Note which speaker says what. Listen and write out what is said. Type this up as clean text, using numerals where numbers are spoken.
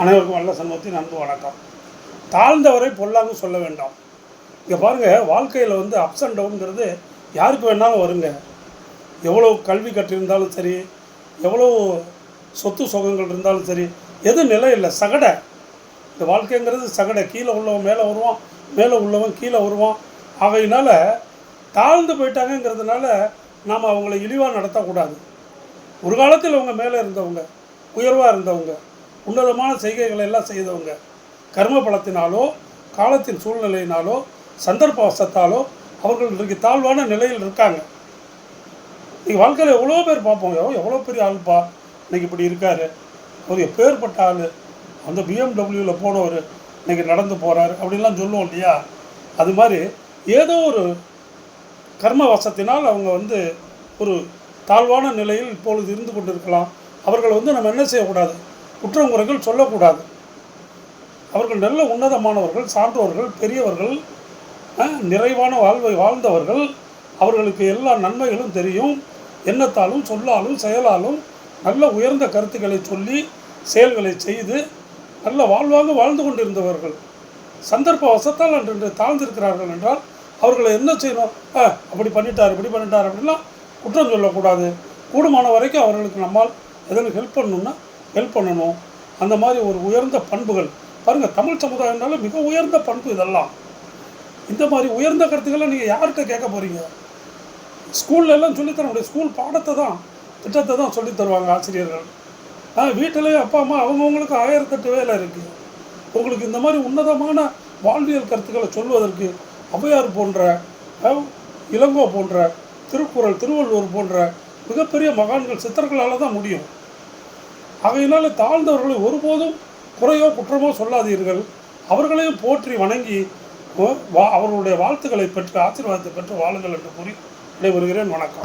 Speaker 1: அனைவருக்கும் நல்ல சண்முகத்தின் அன்பு வணக்கம். தாழ்ந்தவரை பொல்லாங்கு சொல்ல வேண்டாம். இங்கே பாருங்கள், வாழ்க்கையில் அப்ஸ் அண்ட் டவுனுங்கிறது யாருக்கு வேணாலும் வருங்க. எவ்வளோ கல்வி கற்றிருந்தாலும் சரி, எவ்வளோ சொத்து சுகங்கள் இருந்தாலும் சரி, எது நிலை இல்லை, சகடை. இந்த வாழ்க்கைங்கிறது சகடை. கீழே உள்ளவன் மேலே வருவான், மேலே உள்ளவன் கீழே வருவான். ஆகையினால் தாழ்ந்து போயிட்டாங்கங்கிறதுனால நாம் அவங்கள இழிவாக நடத்தக்கூடாது. ஒரு காலத்தில் அவங்க மேலே இருந்தவங்க, உயர்வாக இருந்தவங்க, உன்னதமான செய்கைகளை எல்லாம் செய்தவங்க, கர்ம பலத்தினாலோ காலத்தின் சூழ்நிலையினாலோ சந்தர்ப்பவசத்தாலோ அவர்கள் இன்றைக்கு தாழ்வான நிலையில் இருக்காங்க. இன்றைக்கி வாழ்க்கையில் எவ்வளோ பேர் பார்ப்போம், எவ்வளோ பெரிய ஆள்ப்பா இன்றைக்கி இப்படி இருக்கார், அவர் எப்பேற்பட்ட ஆள், அந்த பிஎம்டபிள்யூவில் போனவர் இன்றைக்கி நடந்து போகிறார் அப்படின்லாம் சொல்லுவோம் இல்லையா. அது மாதிரி ஏதோ ஒரு கர்ம வசத்தினால் அவங்க ஒரு தாழ்வான நிலையில் இப்பொழுது இருந்து கொண்டு இருக்கலாம். அவர்களை நம்ம என்ன செய்யக்கூடாது, குற்றம் குறைகள் சொல்லக்கூடாது. அவர்கள் நல்ல உன்னதமானவர்கள், சான்றோர்கள், பெரியவர்கள், நிறைவான வாழ்வை வாழ்ந்தவர்கள். அவர்களுக்கு எல்லா நன்மைகளும் தெரியும். எண்ணத்தாலும் சொல்லாலும் செயலாலும் நல்ல உயர்ந்த கருத்துக்களை சொல்லி செயல்களை செய்து நல்ல வாழ்வாக வாழ்ந்து கொண்டிருந்தவர்கள் சந்தர்ப்ப வசத்தால் அன்று தாழ்ந்திருக்கிறார்கள் என்றால் அவர்களை என்ன செய்யணும், அப்படி பண்ணிட்டார் இப்படி பண்ணிட்டார் அப்படின்லாம் குற்றம் சொல்லக்கூடாது. கூடுமான வரைக்கும் அவர்களுக்கு நம்மால் எதற்கு ஹெல்ப் பண்ணணுன்னா ஹெல்ப் பண்ணணும். அந்த மாதிரி ஒரு உயர்ந்த பண்புகள் பாருங்கள், தமிழ் சமுதாயம்னால மிக உயர்ந்த பண்பு இதெல்லாம். இந்த மாதிரி உயர்ந்த கருத்துக்களை நீங்கள் யார்கிட்ட கேட்க போகிறீங்க? ஸ்கூல்லெல்லாம் சொல்லித்தர முடியாது. ஸ்கூல் பாடத்தை தான், திட்டத்தை தான் சொல்லித்தருவாங்க ஆசிரியர்கள். வீட்டிலேயே அப்பா அம்மா அவங்கவுங்களுக்கு 1008 வேலை இருக்குது. உங்களுக்கு இந்த மாதிரி உன்னதமான வாழ்வியல் கருத்துக்களை சொல்வதற்கு ஔவையார் போன்ற, இளங்கோ போன்ற, திருக்குறள், திருவள்ளுவர் போன்ற மிகப்பெரிய மகான்கள், சித்தர்களால் தான் முடியும். ஆகையினால தாழ்ந்தவர்களை ஒருபோதும் குறையோ குற்றமோ சொல்லாதீர்கள். அவர்களையும் போற்றி வணங்கி அவர்களுடைய வாழ்த்துக்களை பெற்று ஆசீர்வாதத்தை பெற்று வாழுங்கள் என்று கூறி விடைபெறுகிறேன். வணக்கம்.